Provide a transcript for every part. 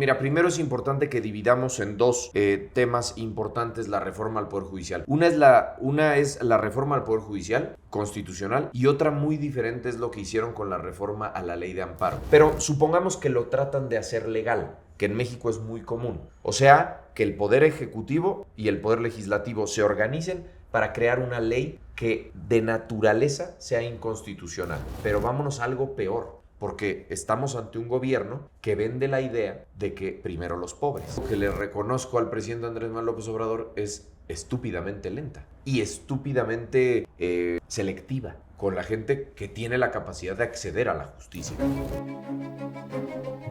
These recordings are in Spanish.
Mira, primero es importante que dividamos en dos temas importantes la reforma al Poder Judicial. Una es la reforma al Poder Judicial constitucional y otra muy diferente es lo que hicieron con la reforma a la ley de amparo. Pero supongamos que lo tratan de hacer legal, que en México es muy común. O sea, que el Poder Ejecutivo y el Poder Legislativo se organicen para crear una ley que de naturaleza sea inconstitucional. Pero vámonos a algo peor, porque estamos ante un gobierno que vende la idea de que primero los pobres. Lo que le reconozco al presidente Andrés Manuel López Obrador es estúpidamente lenta y estúpidamente selectiva con la gente que tiene la capacidad de acceder a la justicia.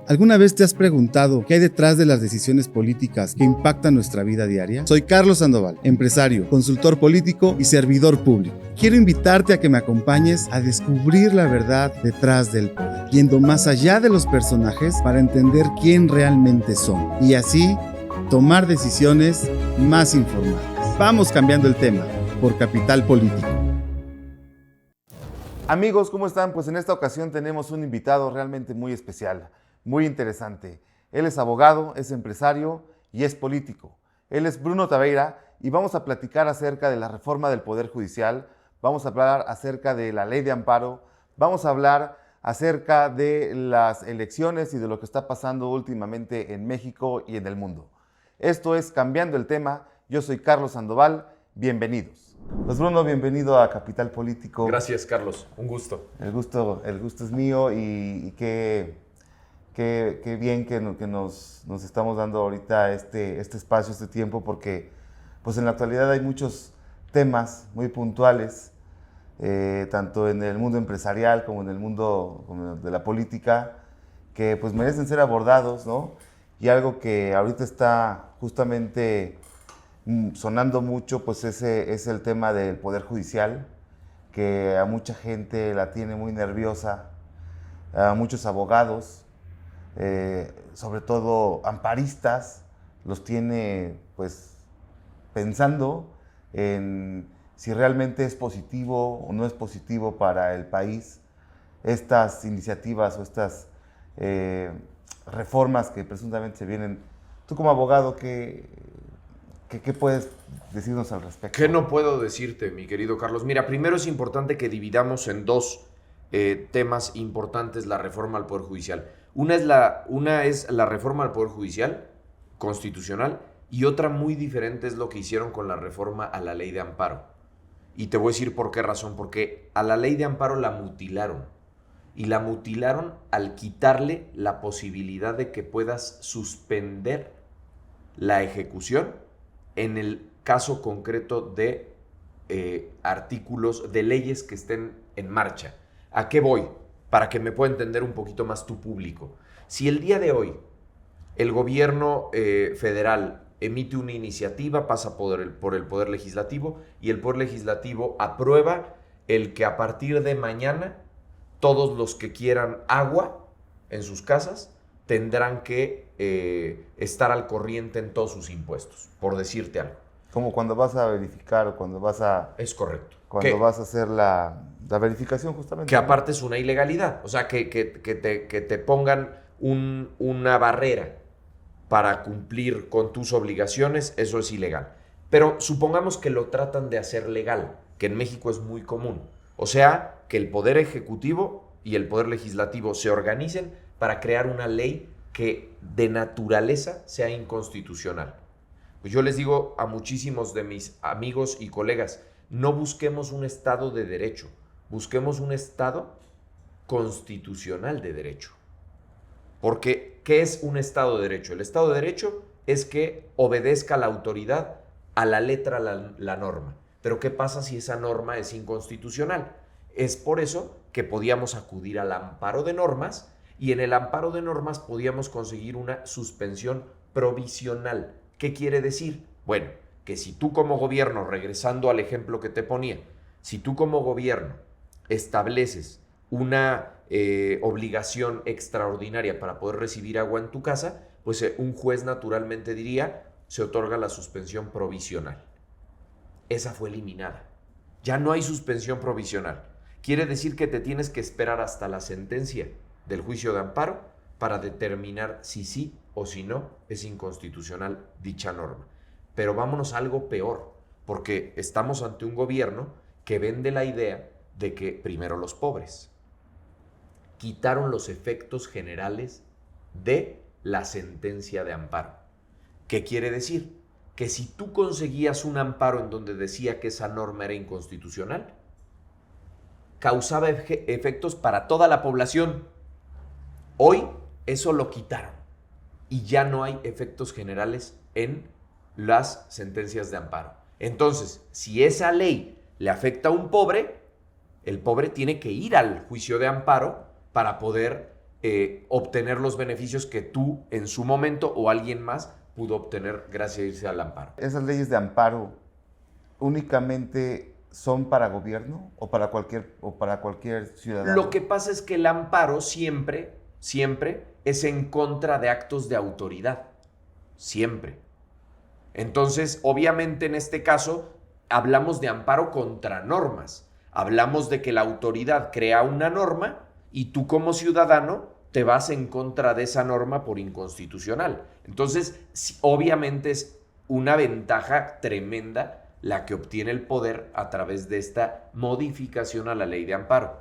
¿Alguna vez te has preguntado qué hay detrás de las decisiones políticas que impactan nuestra vida diaria? Soy Carlos Sandoval, empresario, consultor político y servidor público. Quiero invitarte a que me acompañes a descubrir la verdad detrás del poder, yendo más allá de los personajes para entender quién realmente son y así tomar decisiones más informadas. Vamos cambiando el tema por Capital Político. Amigos, ¿cómo están? Pues en esta ocasión tenemos un invitado realmente muy especial, muy interesante. Él es abogado, es empresario y es político. Él es Bruno Taveira y vamos a platicar acerca de la reforma del Poder Judicial, vamos a hablar acerca de la ley de amparo, vamos a hablar acerca de las elecciones y de lo que está pasando últimamente en México y en el mundo. Esto es Cambiando el Tema. Yo soy Carlos Sandoval. Bienvenidos. Pues Bruno, bienvenido a Capital Político. Gracias, Carlos. Un gusto. El gusto es mío y qué bien que nos estamos dando ahorita este espacio, este tiempo, porque pues en la actualidad hay muchos temas muy puntuales, tanto en el mundo empresarial como en el mundo de la política, que pues merecen ser abordados, ¿no? Y algo que ahorita está justamente sonando mucho, pues ese es el tema del Poder Judicial, que a mucha gente la tiene muy nerviosa, a muchos abogados, sobre todo amparistas, los tiene pues pensando en si realmente es positivo o no es positivo para el país estas iniciativas o estas reformas que presuntamente se vienen. Tú como abogado, ¿qué puedes decirnos al respecto? ¿Qué no puedo decirte, mi querido Carlos? Mira, primero es importante que dividamos en dos temas importantes la reforma al Poder Judicial. Una es la reforma al Poder Judicial constitucional y otra muy diferente es lo que hicieron con la reforma a la ley de amparo. Y te voy a decir por qué razón. Porque a la ley de amparo la mutilaron. Y la mutilaron al quitarle la posibilidad de que puedas suspender la ejecución en el caso concreto de artículos de leyes que estén en marcha. ¿A qué voy? Para que me pueda entender un poquito más tu público. Si el día de hoy el gobierno federal emite una iniciativa, pasa por el Poder Legislativo y el Poder Legislativo aprueba el que a partir de mañana todos los que quieran agua en sus casas tendrán que estar al corriente en todos sus impuestos, por decirte algo. Como cuando vas a verificar o cuando vas a... Es correcto. Cuando vas a hacer la verificación justamente. Que aparte es una ilegalidad. O sea, que te pongan una barrera para cumplir con tus obligaciones, eso es ilegal. Pero supongamos que lo tratan de hacer legal, que en México es muy común. O sea, que el Poder Ejecutivo y el Poder Legislativo se organicen para crear una ley que de naturaleza sea inconstitucional. Pues yo les digo a muchísimos de mis amigos y colegas, no busquemos un Estado de derecho, busquemos un Estado constitucional de derecho. Porque, ¿qué es un Estado de derecho? El Estado de derecho es que obedezca la autoridad a la letra la norma. Pero ¿qué pasa si esa norma es inconstitucional? Es por eso que podíamos acudir al amparo de normas y en el amparo de normas podíamos conseguir una suspensión provisional. ¿Qué quiere decir? Bueno, que si tú como gobierno, regresando al ejemplo que te ponía, si tú como gobierno estableces una obligación extraordinaria para poder recibir agua en tu casa, pues un juez naturalmente diría, se otorga la suspensión provisional. Esa fue eliminada. Ya no hay suspensión provisional. Quiere decir que te tienes que esperar hasta la sentencia del juicio de amparo para determinar si sí o si no, es inconstitucional dicha norma. Pero vámonos a algo peor, porque estamos ante un gobierno que vende la idea de que primero los pobres quitaron los efectos generales de la sentencia de amparo. ¿Qué quiere decir? Que si tú conseguías un amparo en donde decía que esa norma era inconstitucional, causaba efectos para toda la población. Hoy eso lo quitaron y ya no hay efectos generales en las sentencias de amparo. Entonces, si esa ley le afecta a un pobre, el pobre tiene que ir al juicio de amparo para poder obtener los beneficios que tú en su momento o alguien más pudo obtener gracias a irse al amparo. ¿Esas leyes de amparo únicamente son para gobierno o para cualquier ciudadano? Lo que pasa es que el amparo siempre es en contra de actos de autoridad. Siempre. Entonces, obviamente en este caso, hablamos de amparo contra normas. Hablamos de que la autoridad crea una norma y tú como ciudadano te vas en contra de esa norma por inconstitucional. Entonces, obviamente es una ventaja tremenda la que obtiene el poder a través de esta modificación a la ley de amparo.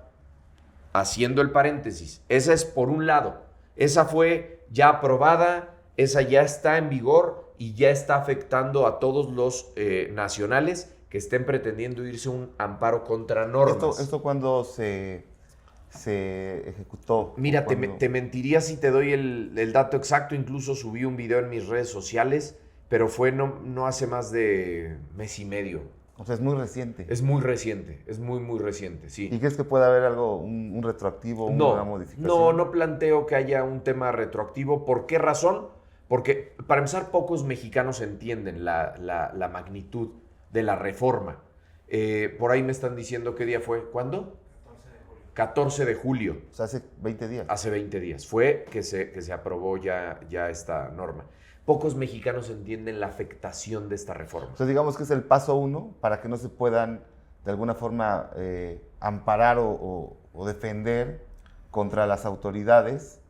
Haciendo el paréntesis, esa es por un lado, esa fue ya aprobada, esa ya está en vigor y ya está afectando a todos los nacionales que estén pretendiendo irse a un amparo contra normas. ¿Esto cuándo se ejecutó? Mira, te mentiría si te doy el dato exacto, incluso subí un video en mis redes sociales, pero fue no hace más de mes y medio. O sea, es muy reciente. Es muy reciente, es muy reciente, sí. ¿Y crees que puede haber algo, un retroactivo, una modificación? No planteo que haya un tema retroactivo. ¿Por qué razón? Porque, para empezar, pocos mexicanos entienden la magnitud de la reforma. Por ahí me están diciendo qué día fue. ¿Cuándo? 14 de julio. O sea, hace 20 días. Hace 20 días. Fue que se aprobó ya esta norma. Pocos mexicanos entienden la afectación de esta reforma. O sea, digamos que es el paso 1 para que no se puedan, de alguna forma, amparar o defender contra las autoridades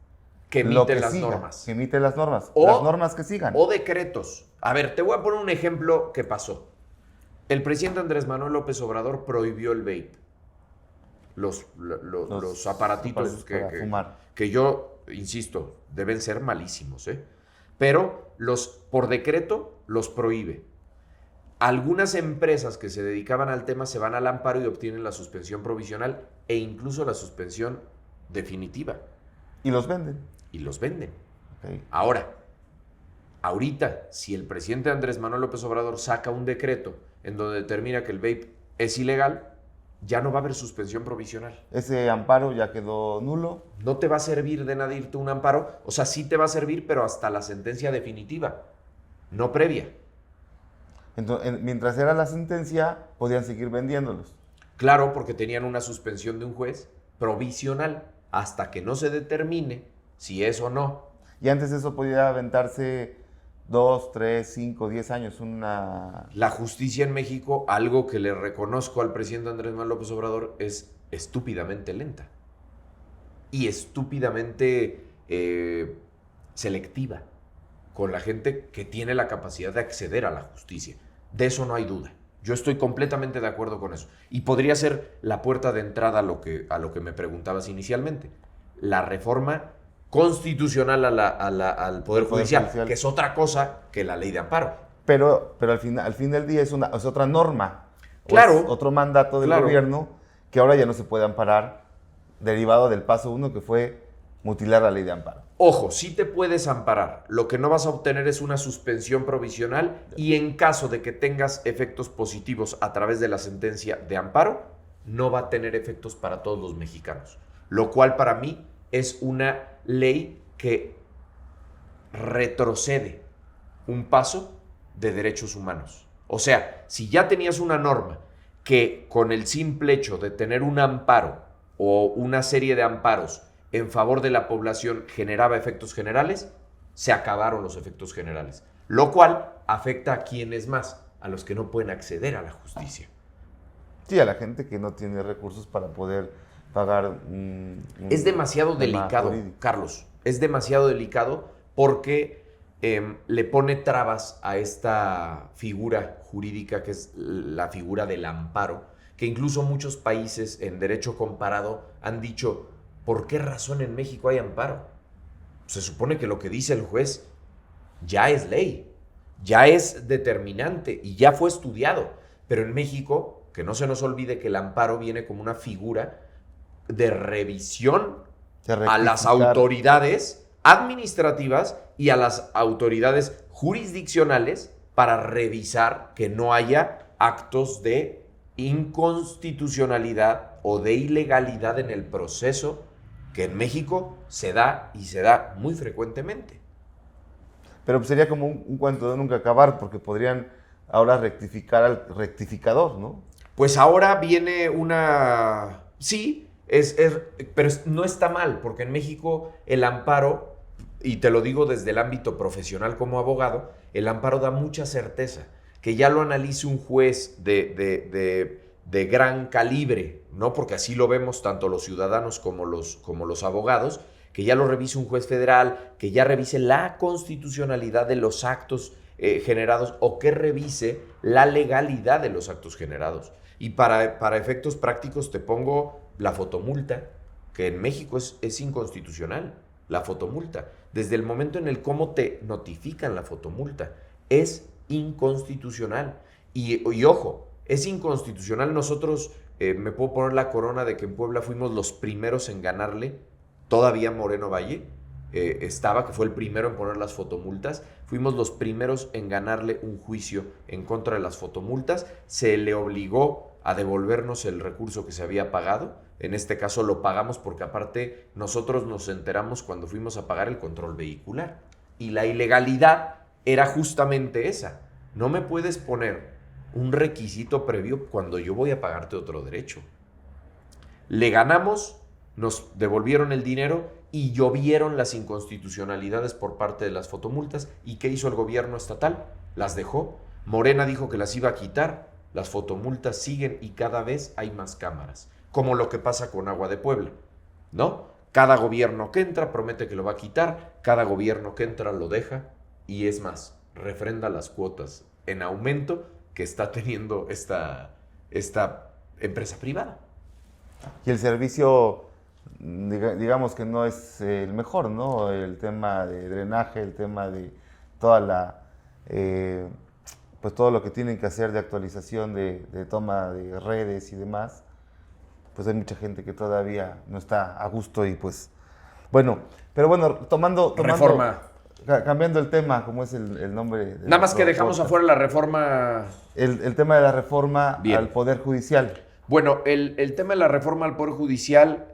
que emiten las normas. Que emiten las normas. O, las normas que sigan. O decretos. A ver, te voy a poner un ejemplo que pasó. El presidente Andrés Manuel López Obrador prohibió el vape. Los aparatitos para fumar. Que yo, insisto, deben ser malísimos, pero por decreto los prohíbe. Algunas empresas que se dedicaban al tema se van al amparo y obtienen la suspensión provisional e incluso la suspensión definitiva. Y los venden. Y los venden. Okay. Ahorita, si el presidente Andrés Manuel López Obrador saca un decreto en donde determina que el vape es ilegal, ya no va a haber suspensión provisional. Ese amparo ya quedó nulo. No te va a servir de nada irte un amparo. O sea, sí te va a servir, pero hasta la sentencia definitiva, no previa. Entonces, mientras era la sentencia, podían seguir vendiéndolos. Claro, porque tenían una suspensión de un juez provisional hasta que no se determine si es o no. Y antes eso podía aventarse 2, 3, 5, 10 años, La justicia en México, algo que le reconozco al presidente Andrés Manuel López Obrador, es estúpidamente lenta. Y estúpidamente selectiva con la gente que tiene la capacidad de acceder a la justicia. De eso no hay duda. Yo estoy completamente de acuerdo con eso. Y podría ser la puerta de entrada a lo que me preguntabas inicialmente. La reforma constitucional al Poder Judicial, que es otra cosa que la ley de amparo. Pero al fin del día es otra norma. Claro. Es otro mandato del gobierno que ahora ya no se puede amparar, derivado del paso 1 que fue mutilar la ley de amparo. Ojo, sí te puedes amparar. Lo que no vas a obtener es una suspensión provisional y en caso de que tengas efectos positivos a través de la sentencia de amparo, no va a tener efectos para todos los mexicanos. Lo cual para mí es una ley que retrocede un paso de derechos humanos. O sea, si ya tenías una norma que con el simple hecho de tener un amparo o una serie de amparos en favor de la población generaba efectos generales, se acabaron los efectos generales, lo cual afecta a quienes más, a los que no pueden acceder a la justicia. Sí, a la gente que no tiene recursos para poder pagar es demasiado delicado, Carlos, es demasiado delicado porque le pone trabas a esta figura jurídica que es la figura del amparo, que incluso muchos países en derecho comparado han dicho, ¿por qué razón en México hay amparo? Se supone que lo que dice el juez ya es ley, ya es determinante y ya fue estudiado. Pero en México, que no se nos olvide que el amparo viene como una figura de revisión a las autoridades administrativas y a las autoridades jurisdiccionales para revisar que no haya actos de inconstitucionalidad o de ilegalidad en el proceso que en México se da y se da muy frecuentemente. Pero pues sería como un cuento de nunca acabar, porque podrían ahora rectificar al rectificador, ¿no? Pues ahora viene una... Sí, pero no está mal, porque en México el amparo, y te lo digo desde el ámbito profesional como abogado, el amparo da mucha certeza. Que ya lo analice un juez de gran calibre, ¿no? Porque así lo vemos tanto los ciudadanos como los abogados, que ya lo revise un juez federal, que ya revise la constitucionalidad de los actos generados o que revise la legalidad de los actos generados. Y para efectos prácticos te pongo la fotomulta, que en México es inconstitucional, la fotomulta. Desde el momento en el cómo te notifican la fotomulta, es inconstitucional. Y ojo, es inconstitucional. Nosotros, me puedo poner la corona de que en Puebla fuimos los primeros en ganarle, todavía Moreno Valle que fue el primero en poner las fotomultas. Fuimos los primeros en ganarle un juicio en contra de las fotomultas. Se le obligó a devolvernos el recurso que se había pagado. En este caso lo pagamos porque aparte nosotros nos enteramos cuando fuimos a pagar el control vehicular. Y la ilegalidad era justamente esa. No me puedes poner un requisito previo cuando yo voy a pagarte otro derecho. Le ganamos, nos devolvieron el dinero y llovieron las inconstitucionalidades por parte de las fotomultas. ¿Y qué hizo el gobierno estatal? Las dejó. Morena dijo que las iba a quitar. Las fotomultas siguen y cada vez hay más cámaras. Como lo que pasa con Agua de Puebla, ¿no? Cada gobierno que entra promete que lo va a quitar, cada gobierno que entra lo deja y es más, refrenda las cuotas en aumento que está teniendo esta empresa privada. Y el servicio, digamos que no es el mejor, ¿no? El tema de drenaje, el tema de toda pues todo lo que tienen que hacer de actualización de toma de redes y demás, pues hay mucha gente que todavía no está a gusto y pues, bueno, pero bueno, tomando reforma. Cambiando el tema, como es el nombre. Nada más que dejamos afuera la reforma. El tema de la reforma Bien. al Poder Judicial. Bueno, el tema de la reforma al Poder Judicial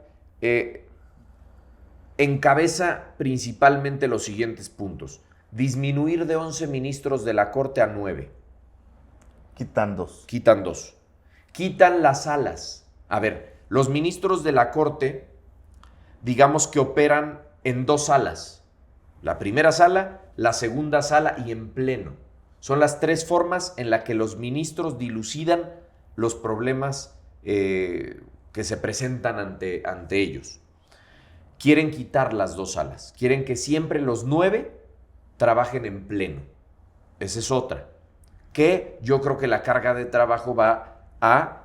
encabeza principalmente los siguientes puntos. Disminuir de 11 ministros de la Corte a 9. Quitan 2. Quitan 2. Quitan las salas. A ver, los ministros de la Corte, digamos que operan en 2 salas. La primera sala, la segunda sala y en pleno. Son las 3 formas en las que los ministros dilucidan los problemas que se presentan ante ellos. Quieren quitar las 2 salas. Quieren que siempre los 9 trabajen en pleno. Esa es otra. Que yo creo que la carga de trabajo va a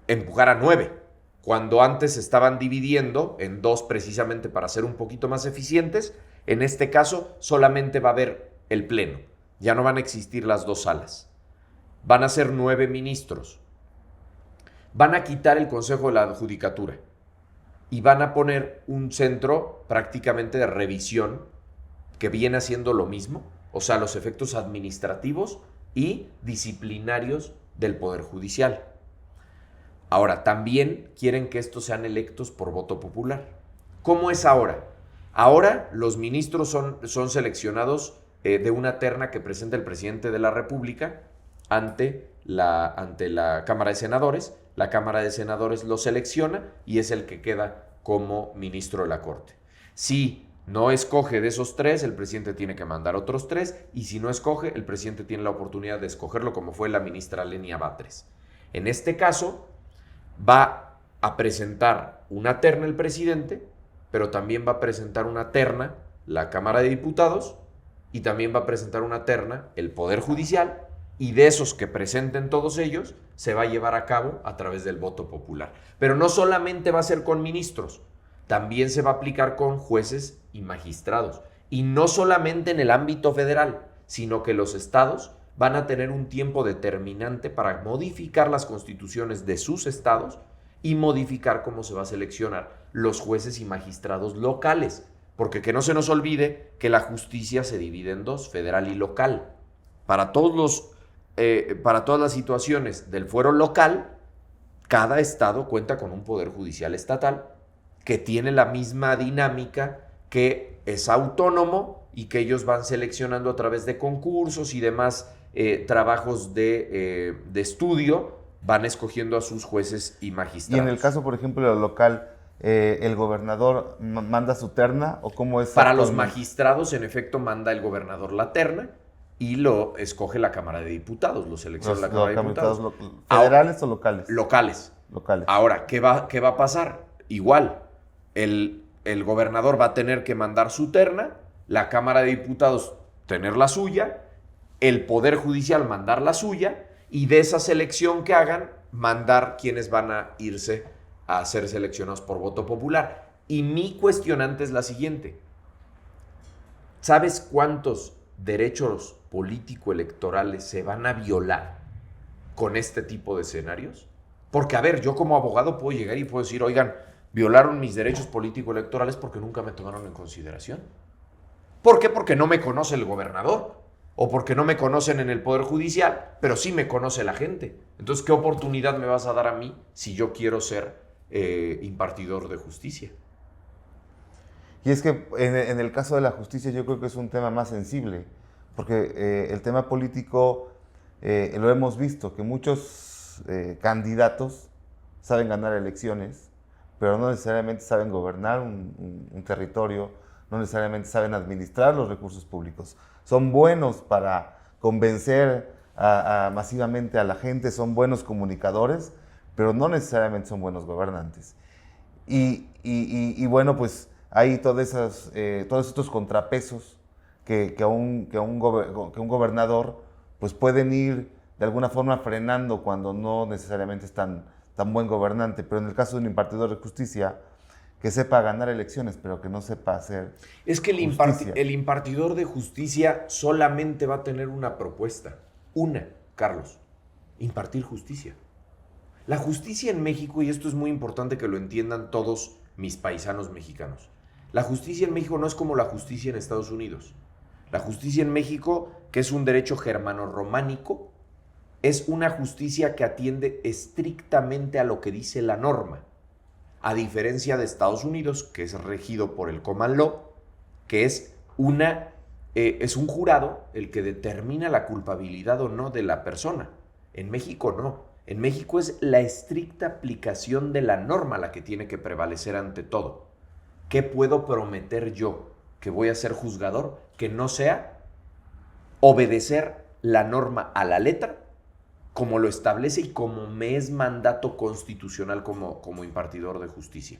empujar a 9. Cuando antes estaban dividiendo en 2 precisamente para ser un poquito más eficientes, en este caso solamente va a haber el pleno. Ya no van a existir las 2 salas. Van a ser 9 ministros. Van a quitar el Consejo de la Judicatura y van a poner un centro prácticamente de revisión que viene haciendo lo mismo, o sea, los efectos administrativos y disciplinarios del Poder Judicial. Ahora, también quieren que estos sean electos por voto popular. ¿Cómo es ahora? Ahora los ministros son seleccionados de una terna que presenta el presidente de la República ante la Cámara de Senadores. La Cámara de Senadores lo selecciona y es el que queda como ministro de la Corte. Si no escoge de esos 3, el presidente tiene que mandar otros 3, y si no escoge, el presidente tiene la oportunidad de escogerlo, como fue la ministra Lenia Batres. En este caso, va a presentar una terna el presidente, pero también va a presentar una terna la Cámara de Diputados y también va a presentar una terna el Poder Judicial, y de esos que presenten todos ellos se va a llevar a cabo a través del voto popular. Pero no solamente va a ser con ministros, también se va a aplicar con jueces y magistrados. Y no solamente en el ámbito federal, sino que los estados van a tener un tiempo determinante para modificar las constituciones de sus estados y modificar cómo se va a seleccionar los jueces y magistrados locales. Porque que no se nos olvide que la justicia se divide en dos, federal y local. Para todas las situaciones del fuero local, cada estado cuenta con un poder judicial estatal que tiene la misma dinámica, que es autónomo y que ellos van seleccionando a través de concursos y demás trabajos de estudio, van escogiendo a sus jueces y magistrados. Y en el caso, por ejemplo, de lo local, ¿el gobernador manda su terna o cómo es? Para los magistrados, en efecto, manda el gobernador la terna y lo escoge la Cámara de Diputados, lo selecciona la Cámara de Diputados. ¿Federales o locales? Locales. Ahora, ¿qué va a pasar? Igual, el gobernador va a tener que mandar su terna, la Cámara de Diputados tener la suya, el Poder Judicial mandar la suya, y de esa selección que hagan, mandar quienes van a irse a ser seleccionados por voto popular. Y mi cuestionante es la siguiente. ¿Sabes cuántos derechos político-electorales se van a violar con este tipo de escenarios? Porque, a ver, yo como abogado puedo llegar y puedo decir, oigan, violaron mis derechos político-electorales porque nunca me tomaron en consideración. ¿Por qué? Porque no me conoce el gobernador o porque no me conocen en el Poder Judicial, pero sí me conoce la gente. Entonces, ¿qué oportunidad me vas a dar a mí si yo quiero ser impartidor de justicia? Y es que en el caso de la justicia yo creo que es un tema más sensible, porque el tema político lo hemos visto, que muchos candidatos saben ganar elecciones, pero no necesariamente saben gobernar un territorio, no necesariamente saben administrar los recursos públicos. Son buenos para convencer masivamente a la gente, son buenos comunicadores, pero no necesariamente son buenos gobernantes. Y bueno, pues hay todos estos contrapesos que un gobernador pues pueden ir de alguna forma frenando cuando no necesariamente es tan buen gobernante. Pero en el caso de un impartidor de justicia, que sepa ganar elecciones, pero que no sepa hacer Es que el impartidor de justicia solamente va a tener una propuesta. Una, Carlos, impartir justicia. La justicia en México, y esto es muy importante que lo entiendan todos mis paisanos mexicanos, la justicia en México no es como la justicia en Estados Unidos. La justicia en México, que es un derecho germano-románico, es una justicia que atiende estrictamente a lo que dice la norma. A diferencia de Estados Unidos, que es regido por el common law, que es un jurado el que determina la culpabilidad o no de la persona. En México no. En México es la estricta aplicación de la norma la que tiene que prevalecer ante todo. ¿Qué puedo prometer yo que voy a ser juzgador que no sea obedecer la norma a la letra, como lo establece y como me es mandato constitucional como impartidor de justicia?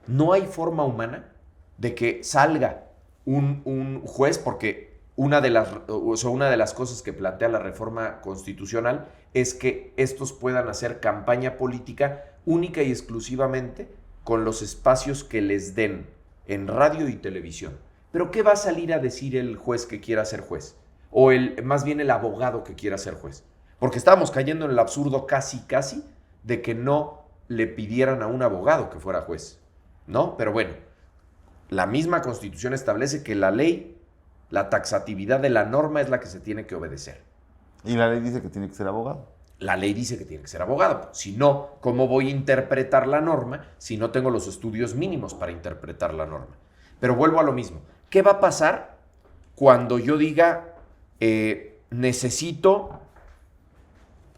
No hay forma humana de que salga un juez, porque una de las cosas que plantea la reforma constitucional es que estos puedan hacer campaña política única y exclusivamente con los espacios que les den en radio y televisión. ¿Pero qué va a salir a decir el juez que quiera ser juez? O más bien el abogado que quiera ser juez. Porque estábamos cayendo en el absurdo casi de que no le pidieran a un abogado que fuera juez, ¿no? Pero bueno, la misma Constitución establece que la ley, la taxatividad de la norma es la que se tiene que obedecer. Y la ley dice que tiene que ser abogado. La ley dice que tiene que ser abogado. Si no, ¿cómo voy a interpretar la norma si no tengo los estudios mínimos para interpretar la norma? Pero vuelvo a lo mismo. ¿Qué va a pasar cuando yo diga necesito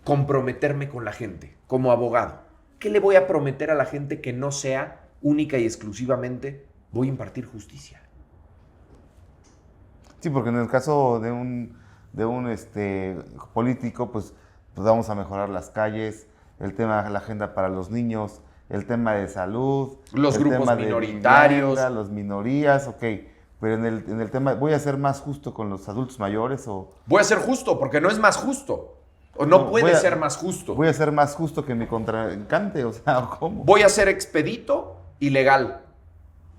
comprometerme con la gente como abogado? ¿Qué le voy a prometer a la gente que no sea única y exclusivamente voy a impartir justicia? Sí, porque en el caso de un político, pues vamos a mejorar las calles, el tema de la agenda para los niños, el tema de salud, los el grupos tema minoritarios, de vivienda, las minorías, ok. Pero en el tema, ¿voy a ser más justo con los adultos mayores o...? Voy a ser justo, porque no es más justo. O no puede ser más justo. ¿Voy a ser más justo que mi contrincante? O sea, ¿cómo? Voy a ser expedito y legal.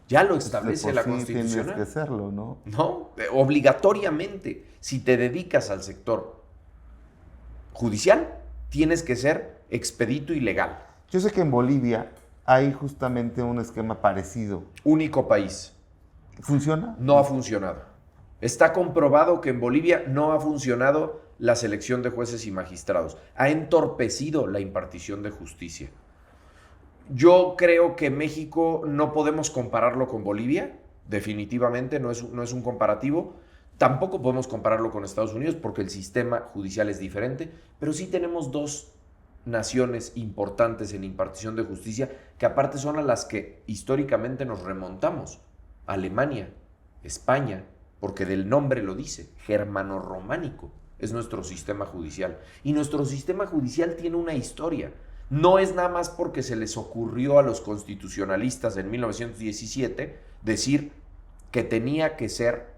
Ya lo establece la Constitución. Tienes que hacerlo, ¿no? No, obligatoriamente. Si te dedicas al sector judicial, tienes que ser expedito y legal. Yo sé que en Bolivia hay justamente un esquema parecido. Único país. ¿Funciona? No ha funcionado. Está comprobado que en Bolivia no ha funcionado la selección de jueces y magistrados. Ha entorpecido la impartición de justicia. Yo creo que México no podemos compararlo con Bolivia, definitivamente no es un comparativo. Tampoco podemos compararlo con Estados Unidos porque el sistema judicial es diferente, pero sí tenemos dos naciones importantes en impartición de justicia que aparte son a las que históricamente nos remontamos. Alemania, España, porque del nombre lo dice, germano-románico es nuestro sistema judicial. Y nuestro sistema judicial tiene una historia. No es nada más porque se les ocurrió a los constitucionalistas en 1917 decir que tenía que ser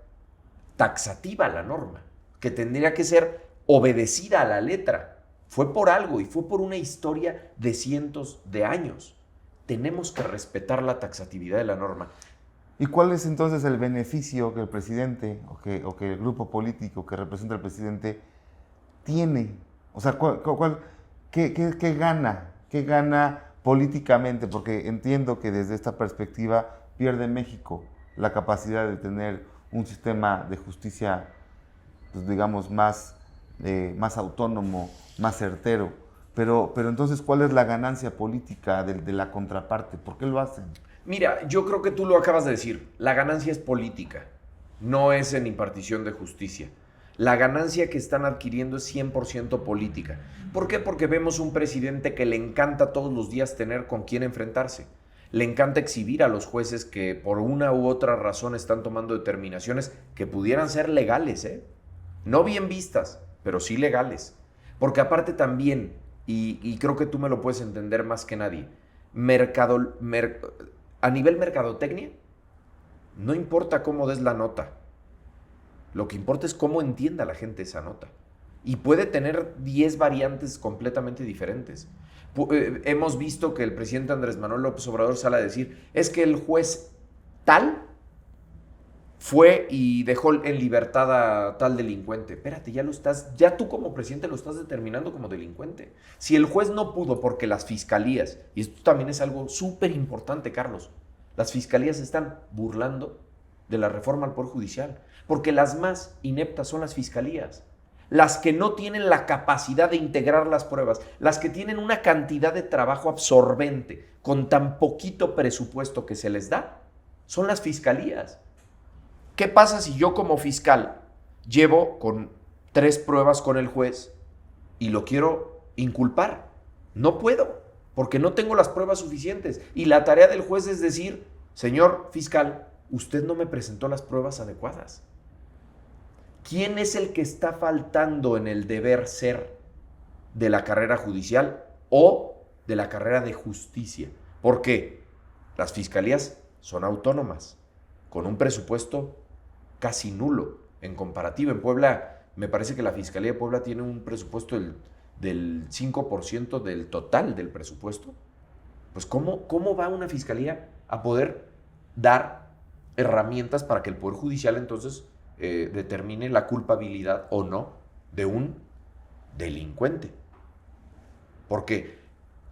taxativa la norma, que tendría que ser obedecida a la letra. Fue por algo y fue por una historia de cientos de años. Tenemos que respetar la taxatividad de la norma. ¿Y cuál es entonces el beneficio que el presidente o que el grupo político que representa al presidente tiene? O sea, ¿qué gana? ¿Qué gana políticamente? Porque entiendo que desde esta perspectiva pierde México la capacidad de tener un sistema de justicia, pues digamos, más autónomo, más certero. Pero entonces, ¿cuál es la ganancia política de la contraparte? ¿Por qué lo hacen? Mira, yo creo que tú lo acabas de decir. La ganancia es política, no es en impartición de justicia. La ganancia que están adquiriendo es 100% política. ¿Por qué? Porque vemos un presidente que le encanta todos los días tener con quién enfrentarse. Le encanta exhibir a los jueces que por una u otra razón están tomando determinaciones que pudieran ser legales, no bien vistas, pero sí legales. Porque aparte también, y creo que tú me lo puedes entender más que nadie, a nivel mercadotecnia, no importa cómo des la nota. Lo que importa es cómo entienda la gente esa nota. Y puede tener 10 variantes completamente diferentes. Hemos visto que el presidente Andrés Manuel López Obrador sale a decir, es que el juez tal fue y dejó en libertad a tal delincuente. Espérate, ya tú como presidente lo estás determinando como delincuente. Si el juez no pudo porque las fiscalías, y esto también es algo súper importante, Carlos, las fiscalías se están burlando de la reforma al Poder Judicial, porque las más ineptas son las fiscalías, las que no tienen la capacidad de integrar las pruebas, las que tienen una cantidad de trabajo absorbente con tan poquito presupuesto que se les da, son las fiscalías. ¿Qué pasa si yo como fiscal llevo con 3 pruebas con el juez y lo quiero inculpar? No puedo, porque no tengo las pruebas suficientes. Y la tarea del juez es decir, señor fiscal, usted no me presentó las pruebas adecuadas. ¿Quién es el que está faltando en el deber ser de la carrera judicial o de la carrera de justicia? Porque las fiscalías son autónomas, con un presupuesto casi nulo en comparativo. En Puebla, me parece que la Fiscalía de Puebla tiene un presupuesto del 5% del total del presupuesto. Pues ¿cómo va una fiscalía a poder dar herramientas para que el Poder Judicial entonces determine la culpabilidad o no de un delincuente? Porque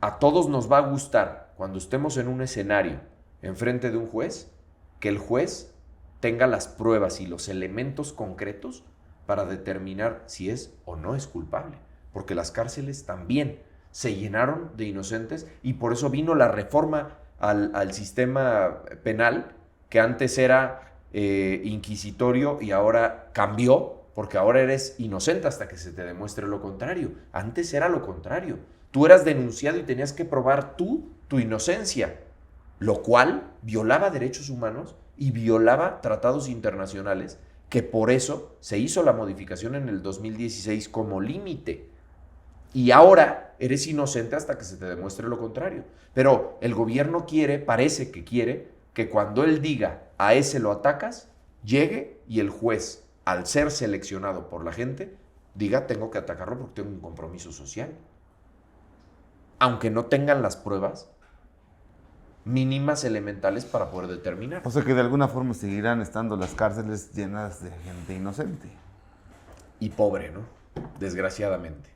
a todos nos va a gustar cuando estemos en un escenario enfrente de un juez, que el juez tenga las pruebas y los elementos concretos para determinar si es o no es culpable. Porque las cárceles también se llenaron de inocentes y por eso vino la reforma al sistema penal, que antes era inquisitorio y ahora cambió, porque ahora eres inocente hasta que se te demuestre lo contrario. Antes era lo contrario. Tú eras denunciado y tenías que probar tu inocencia, lo cual violaba derechos humanos y violaba tratados internacionales, que por eso se hizo la modificación en el 2016 como límite. Y ahora eres inocente hasta que se te demuestre lo contrario. Pero el gobierno parece que quiere, que cuando él diga a ese lo atacas, llegue y el juez, al ser seleccionado por la gente, diga, tengo que atacarlo porque tengo un compromiso social. Aunque no tengan las pruebas mínimas elementales para poder determinar. O sea que de alguna forma seguirán estando las cárceles llenas de gente inocente. Y pobre, ¿no? Desgraciadamente.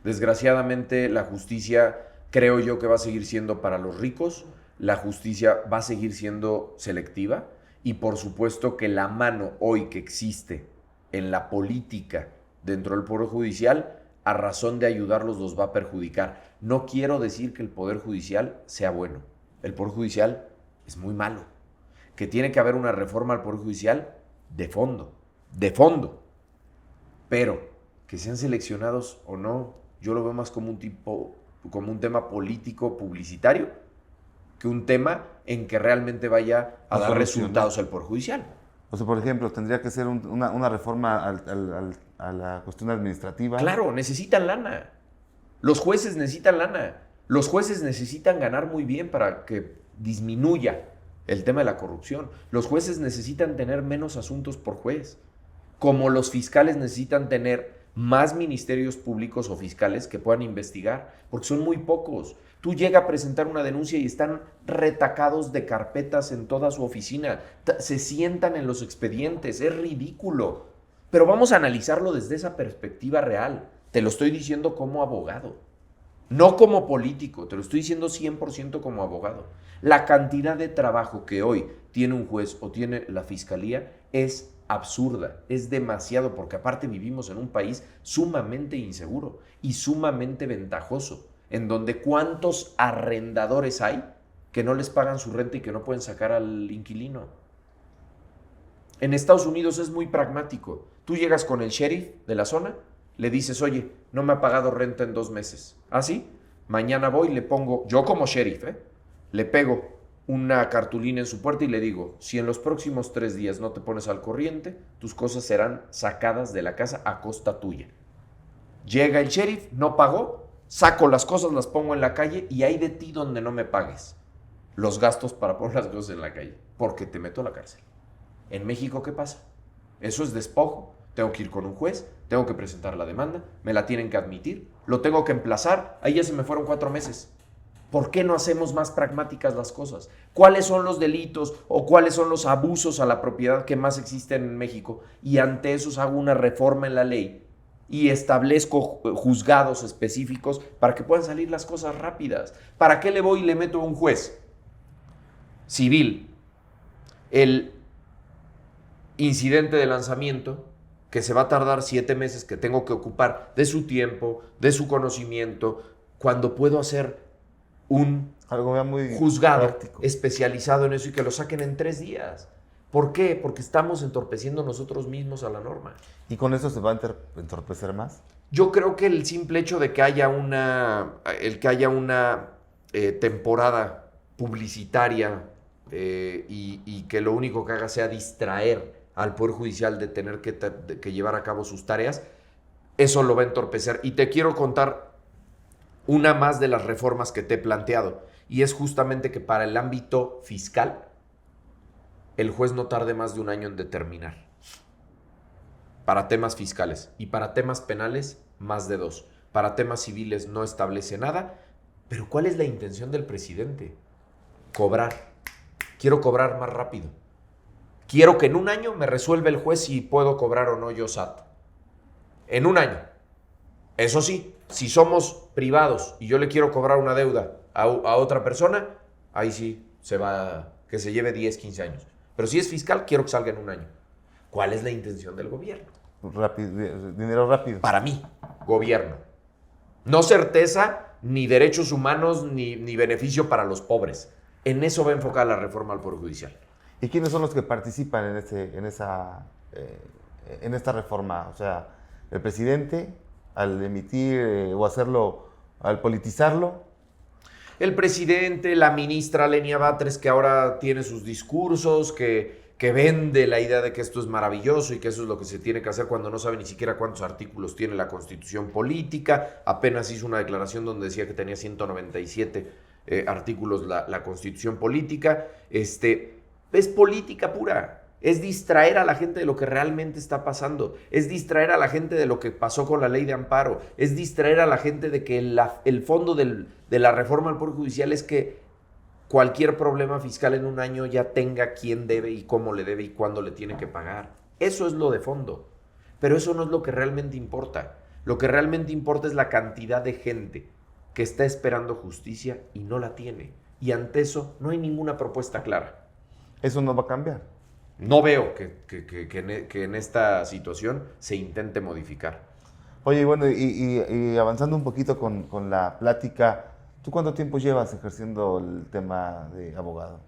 Desgraciadamente la justicia creo yo que va a seguir siendo para los ricos, la justicia va a seguir siendo selectiva y por supuesto que la mano hoy que existe en la política dentro del Poder Judicial, a razón de ayudarlos los va a perjudicar. No quiero decir que el Poder Judicial sea bueno. El Poder Judicial es muy malo. Que tiene que haber una reforma al Poder Judicial de fondo. Pero que sean seleccionados o no, yo lo veo más como un tema político publicitario que un tema en que realmente vaya a dar resultados al Poder Judicial. O sea, por ejemplo, tendría que ser una reforma a la cuestión administrativa. Claro, necesitan lana. Los jueces necesitan lana. Los jueces necesitan ganar muy bien para que disminuya el tema de la corrupción. Los jueces necesitan tener menos asuntos por juez. Como los fiscales necesitan tener más ministerios públicos o fiscales que puedan investigar, porque son muy pocos. Tú llegas a presentar una denuncia y están retacados de carpetas en toda su oficina, se sientan en los expedientes, es ridículo. Pero vamos a analizarlo desde esa perspectiva real. Te lo estoy diciendo como abogado, no como político, te lo estoy diciendo 100% como abogado. La cantidad de trabajo que hoy tiene un juez o tiene la fiscalía es absurda, es demasiado, porque aparte vivimos en un país sumamente inseguro y sumamente ventajoso, en donde cuántos arrendadores hay que no les pagan su renta y que no pueden sacar al inquilino. En Estados Unidos es muy pragmático. Tú llegas con el sheriff de la zona, le dices, oye, no me ha pagado renta en 2 meses. ¿Ah, sí? Mañana voy y le pongo, yo como sheriff, le pego una cartulina en su puerta y le digo, si en los próximos 3 días no te pones al corriente, tus cosas serán sacadas de la casa a costa tuya. Llega el sheriff, no pagó, saco las cosas, las pongo en la calle y hay de ti donde no me pagues los gastos para poner las cosas en la calle, porque te meto a la cárcel. En México, ¿qué pasa? Eso es despojo. Tengo que ir con un juez, tengo que presentar la demanda, me la tienen que admitir, lo tengo que emplazar, ahí ya se me fueron 4 meses. ¿Por qué no hacemos más pragmáticas las cosas? ¿Cuáles son los delitos o cuáles son los abusos a la propiedad que más existen en México? Y ante esos hago una reforma en la ley y establezco juzgados específicos para que puedan salir las cosas rápidas. ¿Para qué le voy y le meto a un juez civil el incidente de lanzamiento que se va a tardar 7 meses, que tengo que ocupar de su tiempo, de su conocimiento, cuando puedo hacer un muy juzgado práctico, especializado en eso y que lo saquen en 3 días? ¿Por qué? Porque estamos entorpeciendo nosotros mismos a la norma. ¿Y con eso se va a entorpecer más? Yo creo que el simple hecho de que haya una temporada publicitaria y que lo único que haga sea distraer al Poder Judicial de tener que llevar a cabo sus tareas, eso lo va a entorpecer. Y te quiero contar una más de las reformas que te he planteado, y es justamente que para el ámbito fiscal, el juez no tarde más de 1 año en determinar. Para temas fiscales. Y para temas penales, más de 2. Para temas civiles no establece nada. Pero ¿cuál es la intención del presidente? Cobrar. Quiero cobrar más rápido. Quiero que en 1 año me resuelva el juez si puedo cobrar o no yo SAT. En 1 año. Eso sí, si somos privados y yo le quiero cobrar una deuda a otra persona, ahí sí se va, que se lleve 10, 15 años. Pero si es fiscal, quiero que salga en 1 año. ¿Cuál es la intención del gobierno? Dinero rápido. Para mí, gobierno. No certeza, ni derechos humanos, ni beneficio para los pobres. En eso va a enfocar la reforma al Poder Judicial. ¿Y quiénes son los que participan en esta reforma? O sea, el presidente, al emitir o hacerlo, al politizarlo. El presidente, la ministra Lenia Batres, que ahora tiene sus discursos, que vende la idea de que esto es maravilloso y que eso es lo que se tiene que hacer cuando no sabe ni siquiera cuántos artículos tiene la Constitución Política. Apenas hizo una declaración donde decía que tenía 197 artículos la Constitución Política. Es política pura. Es distraer a la gente de lo que realmente está pasando. Es distraer a la gente de lo que pasó con la ley de amparo. Es distraer a la gente de que el fondo de la reforma al Poder Judicial es que cualquier problema fiscal en un año ya tenga quién debe y cómo le debe y cuándo le tiene que pagar. Eso es lo de fondo. Pero eso no es lo que realmente importa. Lo que realmente importa es la cantidad de gente que está esperando justicia y no la tiene. Y ante eso no hay ninguna propuesta clara. Eso no va a cambiar. No veo que en esta situación se intente modificar. Oye, bueno, y avanzando un poquito con la plática, ¿tú cuánto tiempo llevas ejerciendo el tema de abogado?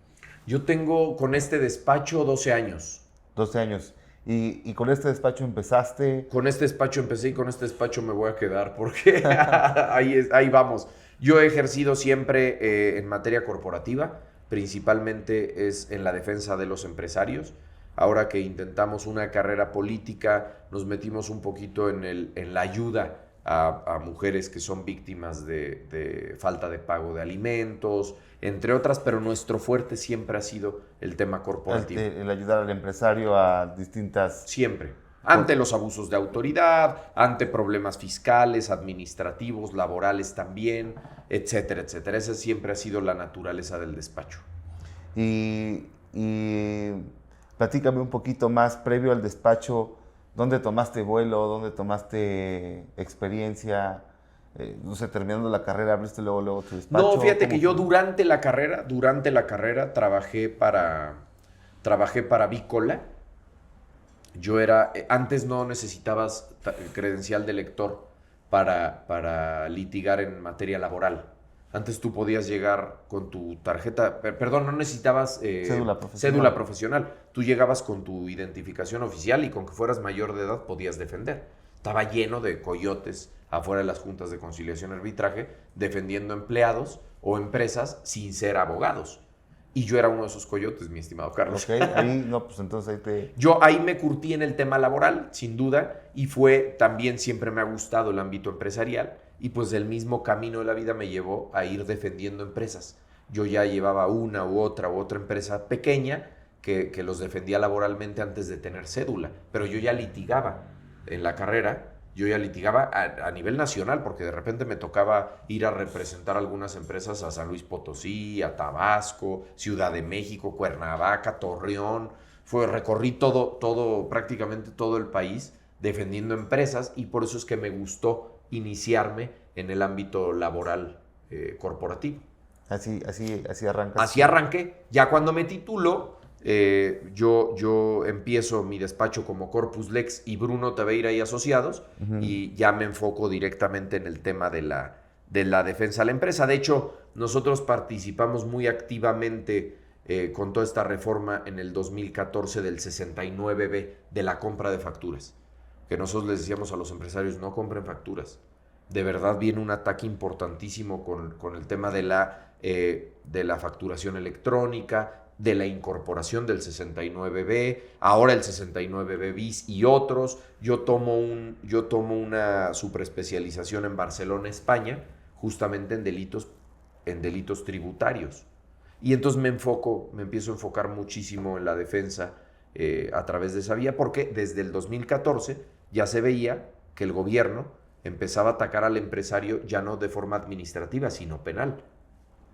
Yo tengo con este despacho 12 años. 12 años. ¿Y con este despacho empezaste? Con este despacho empecé y con este despacho me voy a quedar porque ahí vamos. Yo he ejercido siempre en materia corporativa, principalmente es en la defensa de los empresarios. Ahora que intentamos una carrera política, nos metimos un poquito en la ayuda a mujeres que son víctimas de falta de pago de alimentos, entre otras, pero nuestro fuerte siempre ha sido el tema corporativo. El ayudar al empresario a distintas... Siempre. Ante los abusos de autoridad, ante problemas fiscales, administrativos, laborales también, etcétera, etcétera. Esa siempre ha sido la naturaleza del despacho. Y platícame un poquito más, previo al despacho, ¿dónde tomaste vuelo? ¿Dónde tomaste experiencia? No sé, terminando la carrera, ¿abriste luego tu despacho? No, fíjate que yo durante la carrera trabajé para Bicola. Yo antes no necesitabas credencial de lector para litigar en materia laboral. Antes tú podías llegar con tu tarjeta, perdón, no necesitabas cédula profesional. Tú llegabas con tu identificación oficial y con que fueras mayor de edad podías defender. Estaba lleno de coyotes afuera de las juntas de conciliación y arbitraje defendiendo empleados o empresas sin ser abogados. Y yo era uno de esos coyotes, mi estimado Carlos. Ok, ahí, no, pues entonces ahí te... Yo ahí me curtí en el tema laboral, sin duda, y también siempre me ha gustado el ámbito empresarial, y pues el mismo camino de la vida me llevó a ir defendiendo empresas. Yo ya llevaba una u otra empresa pequeña que los defendía laboralmente antes de tener cédula, pero yo ya litigaba en la carrera. Yo ya litigaba a nivel nacional, porque de repente me tocaba ir a representar algunas empresas a San Luis Potosí, a Tabasco, Ciudad de México, Cuernavaca, Torreón. Recorrí prácticamente todo el país defendiendo empresas, y por eso es que me gustó iniciarme en el ámbito laboral corporativo. Así arrancas. Así arranqué. Ya cuando me titulo, yo empiezo mi despacho como Corpus Lex y Bruno Taveira y Asociados, y ya me enfoco directamente en el tema de la defensa a la empresa. De hecho, nosotros participamos muy activamente con toda esta reforma en el 2014 del 69B de la compra de facturas, que nosotros les decíamos a los empresarios: no compren facturas. De verdad viene un ataque importantísimo con el tema de la facturación electrónica, de la incorporación del 69B, ahora el 69B bis y otros. Yo tomo una superespecialización en Barcelona, España, justamente en delitos tributarios. Y entonces me empiezo a enfocar muchísimo en la defensa a través de esa vía, porque desde el 2014 ya se veía que el gobierno empezaba a atacar al empresario ya no de forma administrativa, sino penal.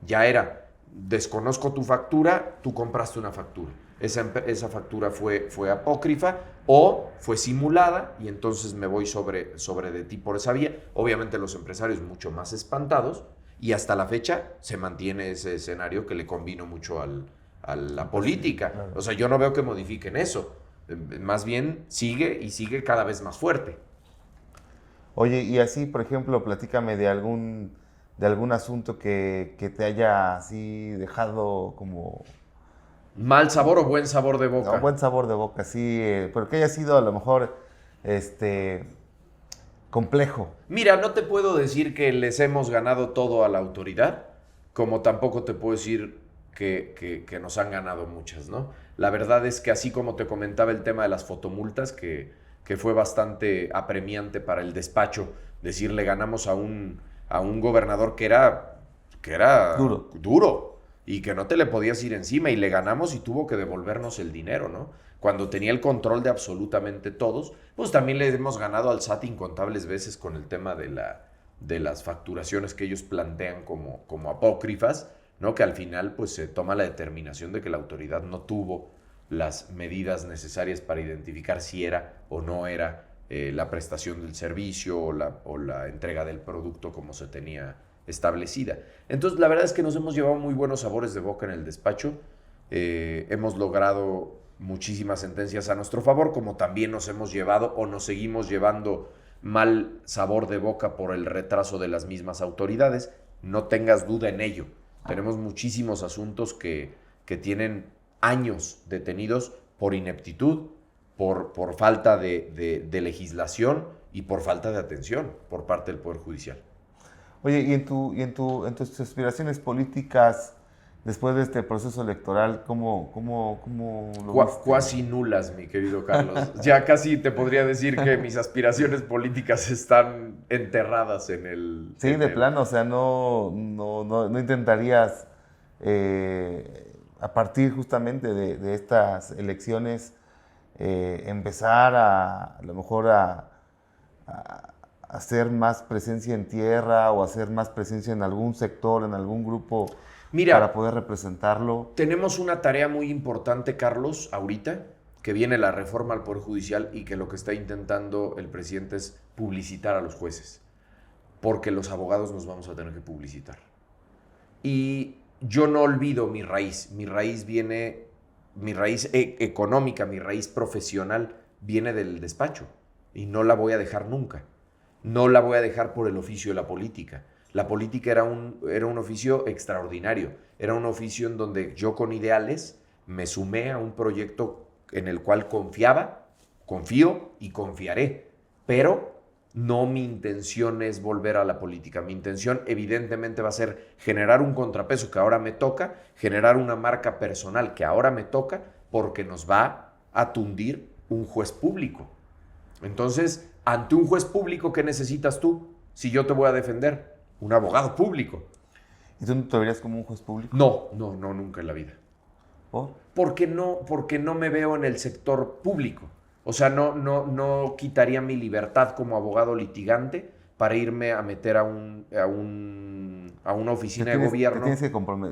Ya era: desconozco tu factura, tú compraste una factura. Esa factura fue apócrifa o fue simulada, y entonces me voy sobre de ti por esa vía. Obviamente los empresarios mucho más espantados, y hasta la fecha se mantiene ese escenario que le convino mucho a la política. Claro. O sea, yo no veo que modifiquen eso. Más bien sigue cada vez más fuerte. Oye, y así, por ejemplo, platícame de algún asunto que te haya así dejado como... ¿Mal sabor o buen sabor de boca? No, buen sabor de boca, sí, pero que haya sido a lo mejor complejo. Mira, no te puedo decir que les hemos ganado todo a la autoridad, como tampoco te puedo decir que nos han ganado muchas, ¿no? La verdad es que, así como te comentaba el tema de las fotomultas, que fue bastante apremiante para el despacho, decirle ganamos a un gobernador que era duro y que no te le podías ir encima, y le ganamos y tuvo que devolvernos el dinero, ¿no? cuando tenía el control de absolutamente todos, pues también le hemos ganado al SAT incontables veces con el tema de las facturaciones que ellos plantean como apócrifas, ¿no? Que al final pues se toma la determinación de que la autoridad no tuvo las medidas necesarias para identificar si era o no era la prestación del servicio o la entrega del producto como se tenía establecida. Entonces, la verdad es que nos hemos llevado muy buenos sabores de boca en el despacho. Hemos logrado muchísimas sentencias a nuestro favor, como también nos hemos llevado o nos seguimos llevando mal sabor de boca por el retraso de las mismas autoridades. No tengas duda en ello. Tenemos muchísimos asuntos que tienen años detenidos por ineptitud, por falta de legislación y por falta de atención por parte del Poder Judicial. Oye, y en tus aspiraciones políticas, después de este proceso electoral, ¿cómo lo viste? Cuasi nulas, mi querido Carlos. Ya casi te podría decir que mis aspiraciones políticas están enterradas en el... Sí, de plano, o sea, no intentarías, a partir justamente de estas elecciones, empezar a lo mejor a hacer más presencia en tierra o hacer más presencia en algún sector, en algún grupo, Mira, para poder representarlo. Tenemos una tarea muy importante, Carlos, ahorita, que viene la reforma al Poder Judicial y que lo que está intentando el presidente es publicitar a los jueces, porque los abogados nos vamos a tener que publicitar. Y yo no olvido mi raíz económica, mi raíz profesional viene del despacho y no la voy a dejar nunca. No la voy a dejar por el oficio de la política. La política era un oficio extraordinario, era un oficio en donde yo con ideales me sumé a un proyecto en el cual confío y confiaré, pero no mi intención es volver a la política. Mi intención evidentemente va a ser generar un contrapeso que ahora me toca, generar una marca personal que ahora me toca, porque nos va a tundir un juez público. Entonces, ante un juez público, ¿qué necesitas tú? Si yo te voy a defender, un abogado público. ¿Y tú no te verías como un juez público? No, nunca en la vida. ¿Por? Porque no me veo en el sector público. O sea, no quitaría mi libertad como abogado litigante para irme a meter a una oficina de gobierno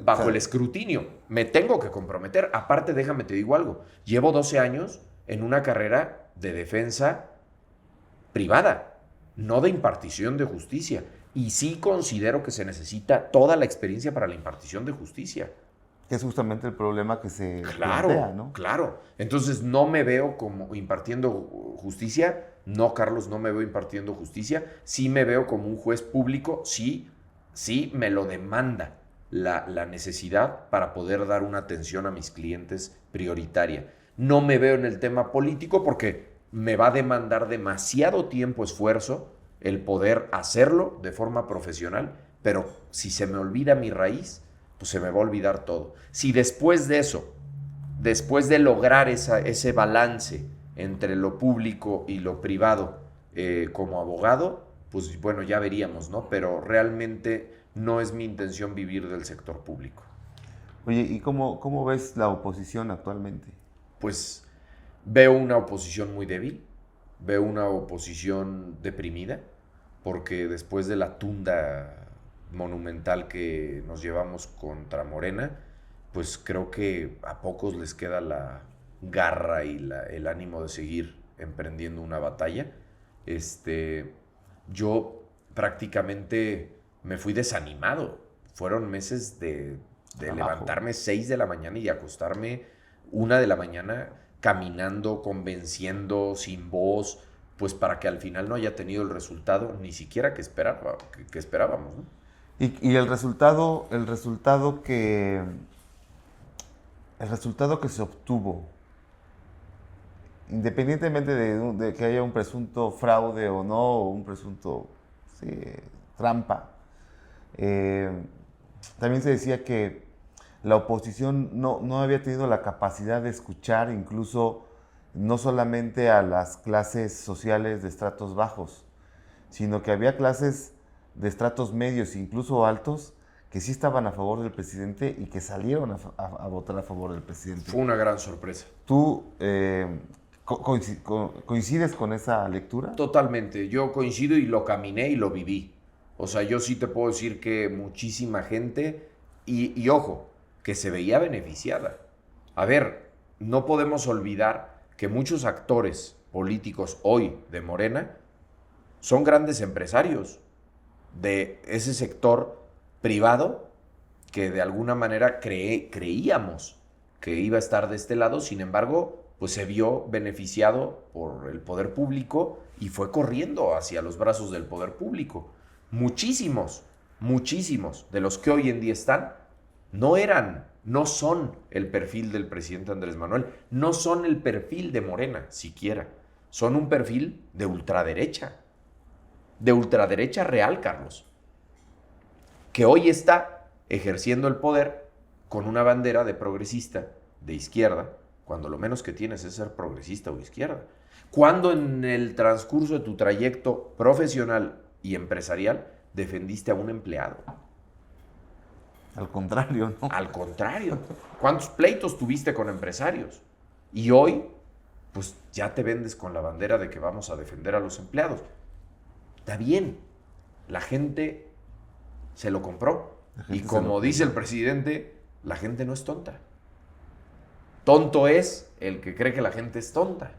bajo el escrutinio. Me tengo que comprometer. Aparte, déjame te digo algo. Llevo 12 años en una carrera de defensa privada, no de impartición de justicia. Y sí considero que se necesita toda la experiencia para la impartición de justicia. Que es justamente el problema que se plantea, ¿no? Claro. Entonces no me veo como impartiendo justicia. No, Carlos, no me veo impartiendo justicia. Sí me veo como un juez público. Sí me lo demanda la necesidad para poder dar una atención a mis clientes prioritaria. No me veo en el tema político porque me va a demandar demasiado tiempo, esfuerzo, el poder hacerlo de forma profesional, pero si se me olvida mi raíz, pues se me va a olvidar todo. Si después de eso, después de lograr ese balance entre lo público y lo privado como abogado, pues bueno, ya veríamos, ¿no? Pero realmente no es mi intención vivir del sector público. Oye, ¿y cómo ves la oposición actualmente? Pues veo una oposición muy débil, veo una oposición deprimida, porque después de la tunda monumental que nos llevamos contra Morena, pues creo que a pocos les queda la garra y el ánimo de seguir emprendiendo una batalla. Yo prácticamente me fui desanimado. Fueron meses de levantarme 6 de la mañana y acostarme 1 de la mañana caminando, convenciendo, sin voz, pues para que al final no haya tenido el resultado ni siquiera que esperábamos, ¿no? Y el resultado que se obtuvo, independientemente de que haya un presunto fraude o no, o un presunto trampa, también se decía que la oposición no había tenido la capacidad de escuchar incluso no solamente a las clases sociales de estratos bajos, sino que había clases de estratos medios, incluso altos, que sí estaban a favor del presidente y que salieron a votar a favor del presidente. Fue una gran sorpresa. ¿Tú coincides con esa lectura? Totalmente, yo coincido y lo caminé y lo viví. O sea, yo sí te puedo decir que muchísima gente, y ojo, que se veía beneficiada. A ver, no podemos olvidar que muchos actores políticos hoy de Morena son grandes empresarios de ese sector privado que de alguna manera creíamos que iba a estar de este lado, sin embargo, pues se vio beneficiado por el poder público y fue corriendo hacia los brazos del poder público. Muchísimos de los que hoy en día están no son el perfil del presidente Andrés Manuel, no son el perfil de Morena siquiera, son un perfil de ultraderecha real, Carlos, que hoy está ejerciendo el poder con una bandera de progresista, de izquierda, cuando lo menos que tienes es ser progresista o de izquierda. Cuando en el transcurso de tu trayecto profesional y empresarial defendiste a un empleado. Al contrario, ¿no? Al contrario. ¿Cuántos pleitos tuviste con empresarios? Y hoy, pues ya te vendes con la bandera de que vamos a defender a los empleados. Está bien. La gente se lo compró. Y como dice el presidente, la gente no es tonta. Tonto es el que cree que la gente es tonta.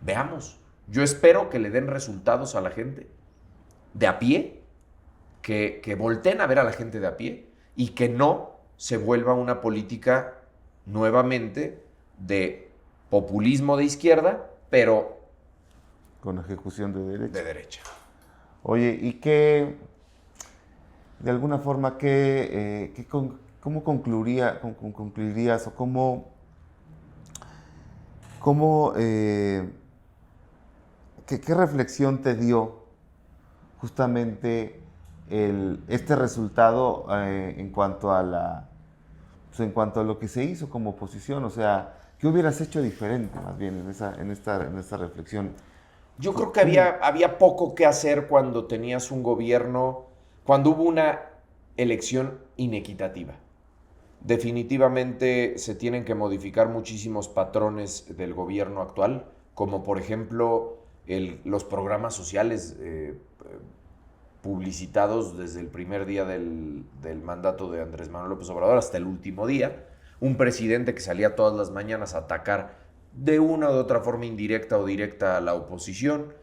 Veamos. Yo espero que le den resultados a la gente de a pie, que volteen a ver a la gente de a pie y que no se vuelva una política nuevamente de populismo de izquierda, pero con ejecución de derecha. De derecha. Oye, ¿y qué, de alguna forma, cómo concluirías o qué reflexión te dio justamente este resultado en cuanto a lo que se hizo como oposición? O sea, ¿qué hubieras hecho diferente más bien en esta reflexión? Yo creo que había poco que hacer cuando tenías un gobierno, cuando hubo una elección inequitativa. Definitivamente se tienen que modificar muchísimos patrones del gobierno actual, como por ejemplo los programas sociales publicitados desde el primer día del mandato de Andrés Manuel López Obrador hasta el último día. Un presidente que salía todas las mañanas a atacar de una u otra forma indirecta o directa a la oposición.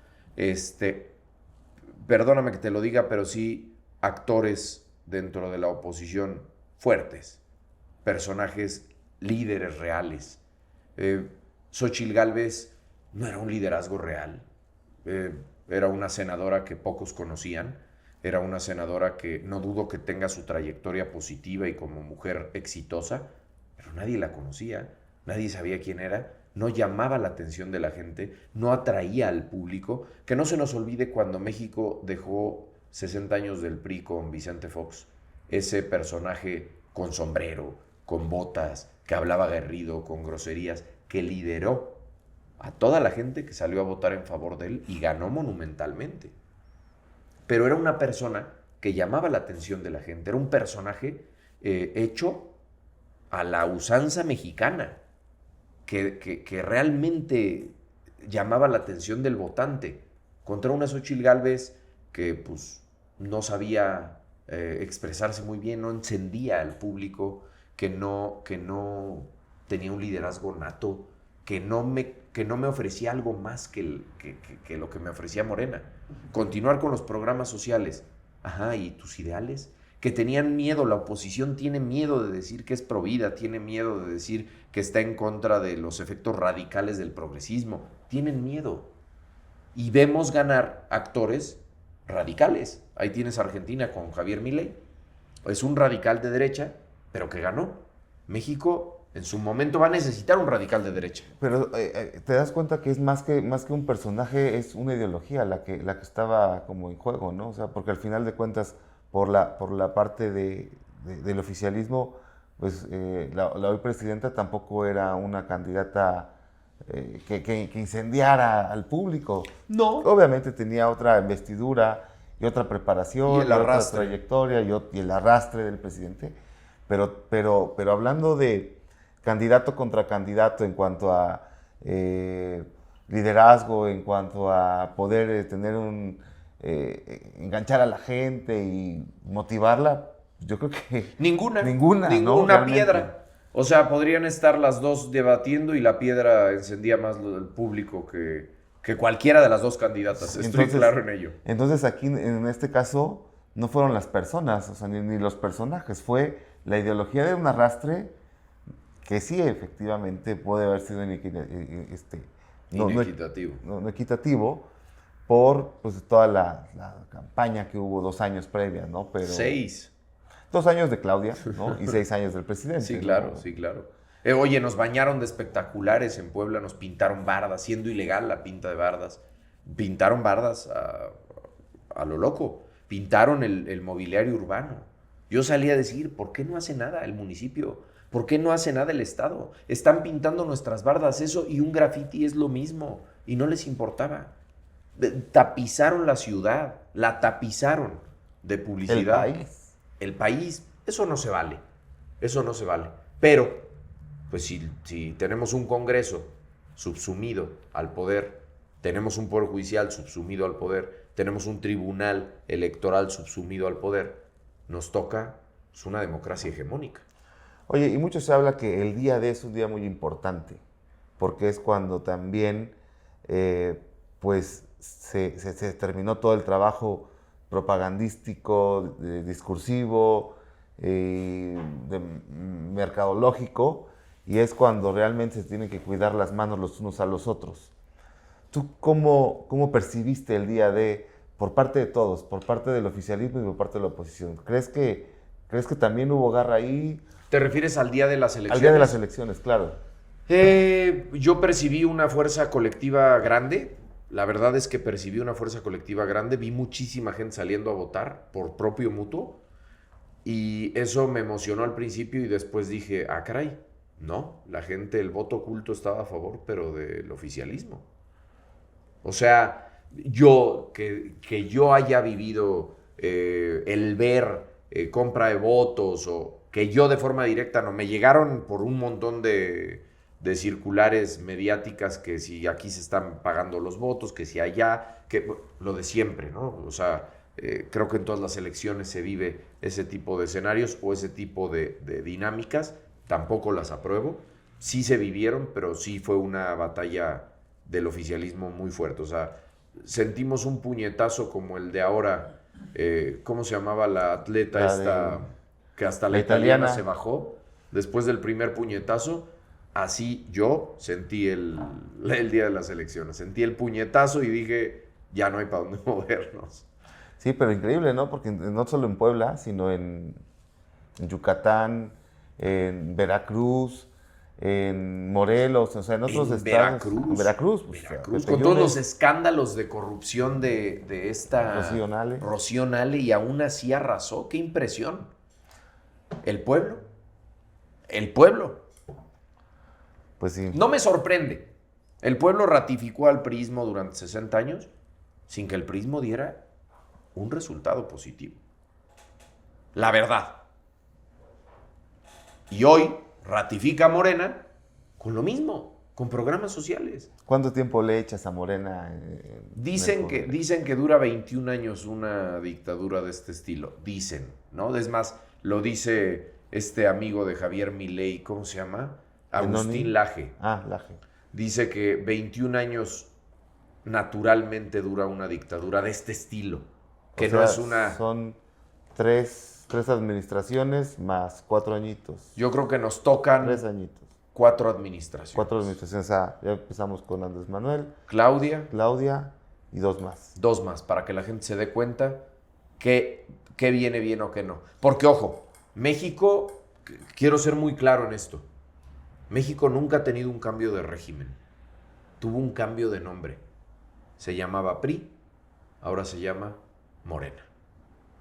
Perdóname que te lo diga, pero sí actores dentro de la oposición fuertes, personajes, líderes reales. Xóchitl Gálvez no era un liderazgo real, era una senadora que pocos conocían, era una senadora que no dudo que tenga su trayectoria positiva y como mujer exitosa, pero nadie la conocía, nadie sabía quién era, no llamaba la atención de la gente, no atraía al público. Que no se nos olvide cuando México dejó 60 años del PRI con Vicente Fox, ese personaje con sombrero, con botas, que hablaba aguerrido, con groserías, que lideró a toda la gente que salió a votar en favor de él y ganó monumentalmente. Pero era una persona que llamaba la atención de la gente, era un personaje hecho a la usanza mexicana, que realmente llamaba la atención del votante, contra una Xóchitl Gálvez que pues no sabía expresarse muy bien, no encendía al público, que no tenía un liderazgo nato, que no me ofrecía algo más que lo que me ofrecía Morena. Continuar con los programas sociales. Ajá, ¿y tus ideales? Que tenían miedo, la oposición tiene miedo de decir que es provida, tiene miedo de decir que está en contra de los efectos radicales del progresismo. Tienen miedo. Y vemos ganar actores radicales. Ahí tienes a Argentina con Javier Milei. Es un radical de derecha, pero que ganó. México en su momento va a necesitar un radical de derecha. Pero te das cuenta que es más que un personaje, es una ideología la que estaba como en juego, ¿no? O sea, porque al final de cuentas, por la parte del oficialismo, pues la hoy presidenta tampoco era una candidata que incendiara al público. No. Obviamente tenía otra investidura y otra preparación, Y el otra arrastre. trayectoria y el arrastre del presidente. Pero hablando de candidato contra candidato en cuanto a liderazgo, en cuanto a poder enganchar a la gente y motivarla, yo creo que Ninguna. ninguna, ¿no? Ninguna Realmente. piedra. O sea, podrían estar las dos debatiendo y la piedra encendía más el público que cualquiera de las dos candidatas. Estoy claro en ello. Entonces aquí en este caso no fueron las personas, o sea, ni los personajes, fue la ideología de un arrastre que sí efectivamente puede haber sido Inequitativo. no equitativo por pues, toda la campaña que hubo 2 años previas, ¿no? Pero 6. 2 años de Claudia, ¿no? Y 6 años del presidente. Sí, ¿no? claro, sí, claro. Oye, nos bañaron de espectaculares en Puebla, nos pintaron bardas, siendo ilegal la pinta de bardas. Pintaron bardas a lo loco. Pintaron el mobiliario urbano. Yo salí a decir, ¿por qué no hace nada el municipio? ¿Por qué no hace nada el Estado? Están pintando nuestras bardas, eso y un graffiti es lo mismo. Y no les importaba. Tapizaron la ciudad, la tapizaron de publicidad. El país. El país, eso no se vale. Eso no se vale. Pero, pues si tenemos un Congreso subsumido al poder, tenemos un Poder Judicial subsumido al poder, tenemos un Tribunal Electoral subsumido al poder, nos toca pues, una democracia hegemónica. Oye, y mucho se habla que el día D es un día muy importante, porque es cuando también, pues, se terminó todo el trabajo propagandístico, discursivo, mercadológico, y es cuando realmente se tienen que cuidar las manos los unos a los otros. ¿Tú cómo percibiste el día D por parte de todos, por parte del oficialismo y por parte de la oposición? ¿Crees que también hubo garra ahí? ¿Te refieres al día de las elecciones? Al día de las elecciones, claro. Yo percibí una fuerza colectiva grande. La verdad es que percibí una fuerza colectiva grande. Vi muchísima gente saliendo a votar por propio mutuo. Y eso me emocionó al principio y después dije, ah, caray, no, la gente, el voto oculto estaba a favor, pero del oficialismo. O sea, que yo haya vivido el ver compra de votos o que yo de forma directa no me llegaron por un montón de circulares mediáticas que si aquí se están pagando los votos, que si allá, que lo de siempre, ¿no? O sea, creo que en todas las elecciones se vive ese tipo de escenarios o ese tipo de dinámicas. Tampoco las apruebo. Sí se vivieron, pero sí fue una batalla del oficialismo muy fuerte. O sea, sentimos un puñetazo como el de ahora. ¿Cómo se llamaba la atleta esta? Que hasta la italiana se bajó después del primer puñetazo. Así yo sentí el día de las elecciones. Sentí el puñetazo y dije, ya no hay para dónde movernos. Sí, pero increíble, ¿no? Porque no solo en Puebla, sino en Yucatán, en Veracruz, en Morelos, o sea, en otros estados. Veracruz. En Veracruz. Pues, Veracruz, con todos los escándalos de corrupción de esta Rocío Nale. Y aún así arrasó. ¡Qué impresión! El pueblo. El pueblo. Pues sí. No me sorprende. El pueblo ratificó al priismo durante 60 años sin que el priismo diera un resultado positivo. La verdad. Y hoy ratifica a Morena con lo mismo, con programas sociales. ¿Cuánto tiempo le echas a Morena? Dicen que dura 21 años una dictadura de este estilo. Dicen, ¿no? Es más, lo dice este amigo de Javier Milei, ¿cómo se llama? Agustín Laje. Ah, Laje. Dice que 21 años naturalmente dura una dictadura de este estilo. Que O sea, no es una... Son tres administraciones más 4 añitos. Yo creo que nos tocan 3 añitos. 4 administraciones. 4 administraciones. Ya empezamos con Andrés Manuel, Claudia, y 2 más. 2 más, para que la gente se dé cuenta que viene bien o que no. Porque, ojo, México, quiero ser muy claro en esto, México nunca ha tenido un cambio de régimen. Tuvo un cambio de nombre. Se llamaba PRI, ahora se llama Morena.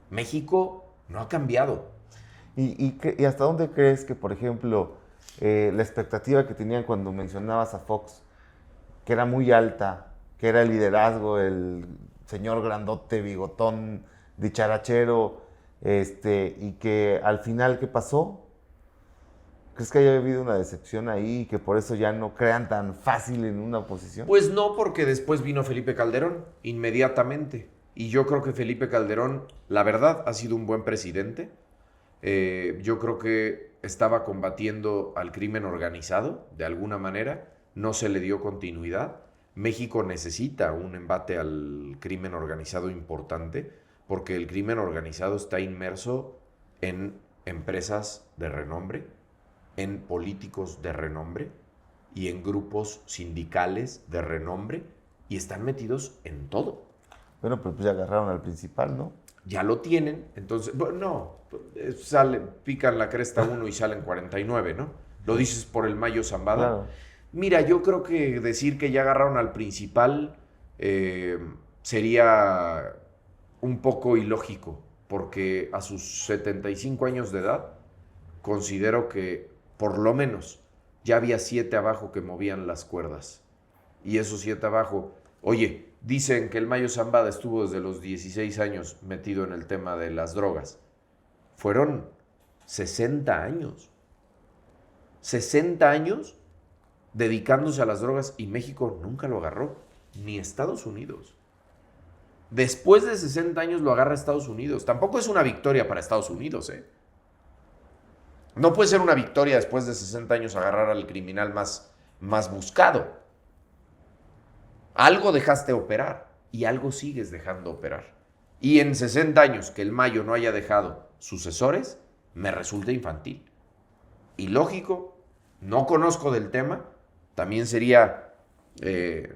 México no ha cambiado. ¿Y hasta dónde crees que, por ejemplo, la expectativa que tenían cuando mencionabas a Fox, que era muy alta, que era el liderazgo, señor grandote, bigotón, dicharachero, y que al final, ¿qué pasó? ¿Crees que haya habido una decepción ahí y que por eso ya no crean tan fácil en una oposición? Pues no, porque después vino Felipe Calderón, inmediatamente. Y yo creo que Felipe Calderón, la verdad, ha sido un buen presidente. Yo creo que estaba combatiendo al crimen organizado, de alguna manera. No se le dio continuidad. México necesita un embate al crimen organizado importante, porque el crimen organizado está inmerso en empresas de renombre, en políticos de renombre y en grupos sindicales de renombre, y están metidos en todo. Bueno, pues ya agarraron al principal, ¿no? Ya lo tienen, entonces, bueno, no, pican la cresta uno y salen 49, ¿no? Lo dices por el Mayo Zambada. Claro. Mira, yo creo que decir que ya agarraron al principal sería un poco ilógico, porque a sus 75 años de edad, considero que por lo menos ya había 7 abajo que movían las cuerdas. Y esos 7 abajo, oye, dicen que el Mayo Zambada estuvo desde los 16 años metido en el tema de las drogas. Fueron 60 años. 60 años dedicándose a las drogas, y México nunca lo agarró, ni Estados Unidos. Después de 60 años lo agarra Estados Unidos. Tampoco es una victoria para Estados Unidos, ¿eh? No puede ser una victoria después de 60 años agarrar al criminal más buscado. Algo dejaste operar y algo sigues dejando operar. Y en 60 años que el Mayo no haya dejado sucesores, me resulta infantil. Y lógico, no conozco del tema, también sería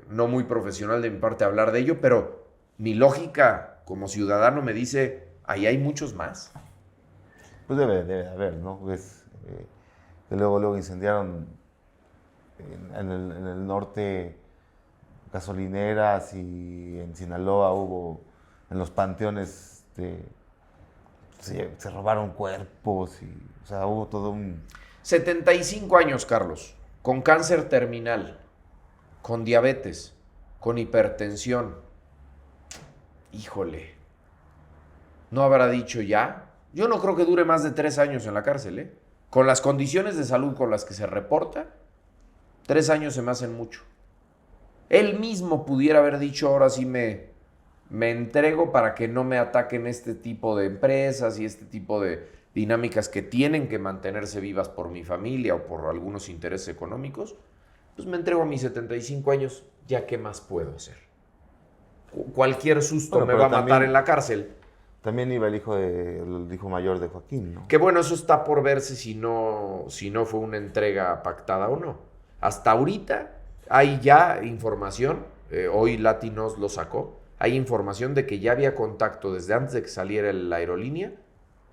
no muy profesional de mi parte hablar de ello, pero mi lógica como ciudadano me dice, ahí hay muchos más. Pues debe haber, ¿no? Pues, que luego incendiaron en el norte gasolineras, y en Sinaloa hubo, en los panteones, se robaron cuerpos, y, o sea, hubo todo un... 75 años, Carlos, con cáncer terminal, con diabetes, con hipertensión. Híjole, ¿no habrá dicho ya? Yo no creo que dure más de 3 años en la cárcel, ¿eh? Con las condiciones de salud con las que se reporta, 3 años se me hacen mucho. Él mismo pudiera haber dicho, ahora sí me entrego para que no me ataquen este tipo de empresas y este tipo de dinámicas que tienen que mantenerse vivas por mi familia o por algunos intereses económicos. Pues me entrego a mis 75 años, ¿ya qué más puedo hacer? Cualquier susto me va a matar en la cárcel. También iba el hijo mayor de Joaquín, ¿no? Que bueno, eso está por verse si no fue una entrega pactada o no. Hasta ahorita hay ya información, hoy Latinos lo sacó, hay información de que ya había contacto desde antes de que saliera la aerolínea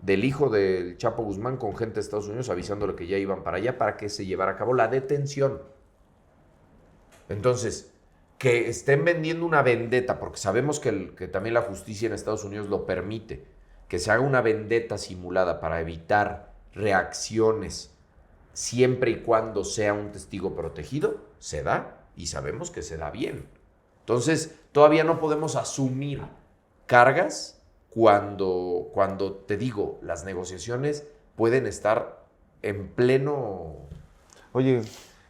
del hijo del Chapo Guzmán con gente de Estados Unidos avisándole que ya iban para allá para que se llevara a cabo la detención. Entonces, que estén vendiendo una vendetta, porque sabemos que también la justicia en Estados Unidos lo permite, que se haga una vendetta simulada para evitar reacciones siempre y cuando sea un testigo protegido, se da, y sabemos que se da bien. Entonces, todavía no podemos asumir cargas cuando te digo, las negociaciones pueden estar en pleno... Oye,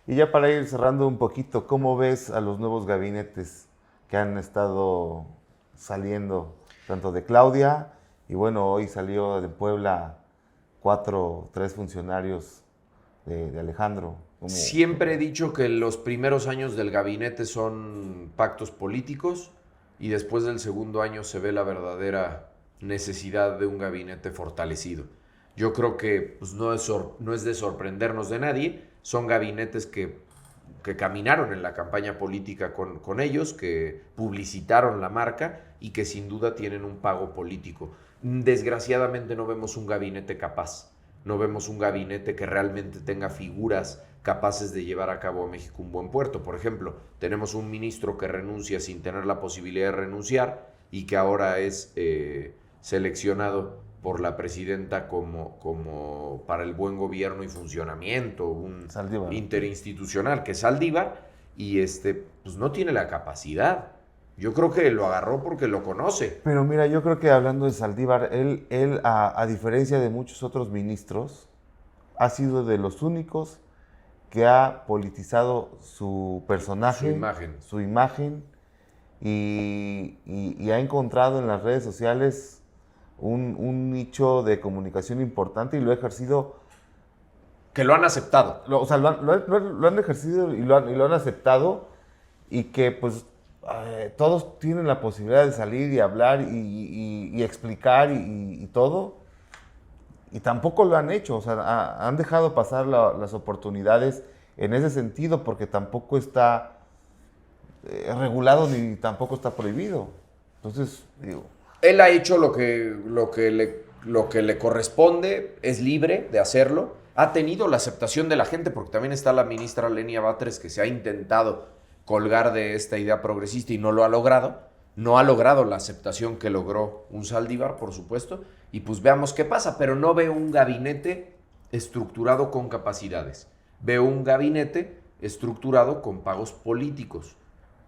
y ya para ir cerrando un poquito, ¿cómo ves a los nuevos gabinetes que han estado saliendo, tanto de Claudia, y bueno, hoy salió de Puebla 3 funcionarios de Alejandro? Siempre he dicho que los primeros años del gabinete son pactos políticos y después del segundo año se ve la verdadera necesidad de un gabinete fortalecido. Yo creo que pues, no es de sorprendernos de nadie, son gabinetes que caminaron en la campaña política con ellos, que publicitaron la marca y que sin duda tienen un pago político. Desgraciadamente no vemos un gabinete capaz, no vemos un gabinete que realmente tenga figuras capaces de llevar a cabo a México un buen puerto. Por ejemplo, tenemos un ministro que renuncia sin tener la posibilidad de renunciar y que ahora es seleccionado por la presidenta como para el buen gobierno y funcionamiento, un Saldívar. interinstitucional, que es Saldívar, y pues no tiene la capacidad. Yo creo que lo agarró porque lo conoce. Pero mira, yo creo que hablando de Saldívar, él a diferencia de muchos otros ministros, ha sido de los únicos que ha politizado su personaje, su imagen y ha encontrado en las redes sociales un nicho de comunicación importante y lo ha ejercido. Que lo han aceptado. O sea, lo han ejercido y lo han aceptado y que pues todos tienen la posibilidad de salir y hablar y explicar y todo. Y tampoco lo han hecho, o sea, han dejado pasar las oportunidades en ese sentido porque tampoco está regulado ni tampoco está prohibido. Entonces, digo... Él ha hecho lo que le corresponde, es libre de hacerlo. Ha tenido la aceptación de la gente porque también está la ministra Lenia Batres que se ha intentado colgar de esta idea progresista y no lo ha logrado. No ha logrado la aceptación que logró un Saldívar, por supuesto. Y pues veamos qué pasa, pero no veo un gabinete estructurado con capacidades. Veo un gabinete estructurado con pagos políticos,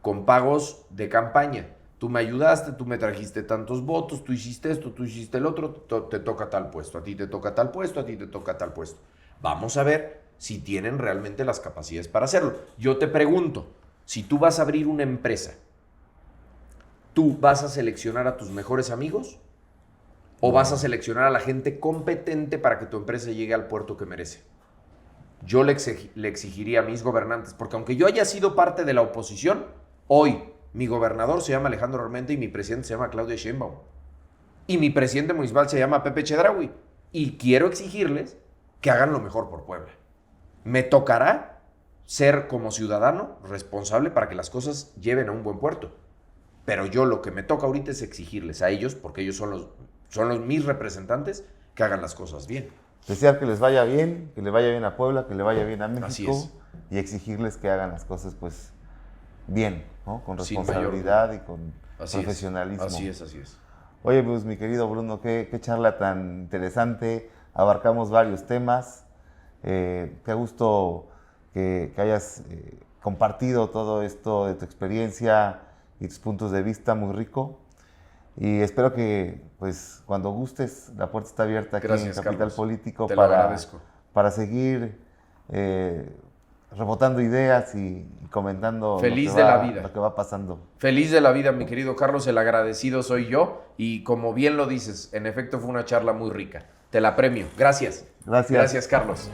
con pagos de campaña. Tú me ayudaste, tú me trajiste tantos votos, tú hiciste esto, tú hiciste el otro, te toca tal puesto, a ti te toca tal puesto, a ti te toca tal puesto. Vamos a ver si tienen realmente las capacidades para hacerlo. Yo te pregunto, si tú vas a abrir una empresa, ¿tú vas a seleccionar a tus mejores amigos? ¿O vas a seleccionar a la gente competente para que tu empresa llegue al puerto que merece? Yo le exigiría a mis gobernantes, porque aunque yo haya sido parte de la oposición, hoy mi gobernador se llama Alejandro Armenta y mi presidente se llama Claudia Sheinbaum. Y mi presidente municipal se llama Pepe Chedraui. Y quiero exigirles que hagan lo mejor por Puebla. Me tocará ser como ciudadano responsable para que las cosas lleven a un buen puerto. Pero yo lo que me toca ahorita es exigirles a ellos, porque ellos son los mis representantes, que hagan las cosas bien. Desear que les vaya bien, que le vaya bien a Puebla, que le vaya bien a México. Así es. Y exigirles que hagan las cosas pues bien, ¿no? Con responsabilidad y con profesionalismo. Así es. Oye, pues mi querido Bruno, qué charla tan interesante. Abarcamos varios temas. Qué gusto que hayas compartido todo esto de tu experiencia y tus puntos de vista, muy rico. Y espero que, pues, cuando gustes, la puerta está abierta aquí en Capital Carlos. Político Te lo agradezco. para seguir rebotando ideas y comentando Feliz de la vida. Lo que va pasando. Feliz de la vida, mi querido Carlos. El agradecido soy yo. Y como bien lo dices, en efecto fue una charla muy rica. Te la premio. Gracias. Gracias. Gracias, Carlos.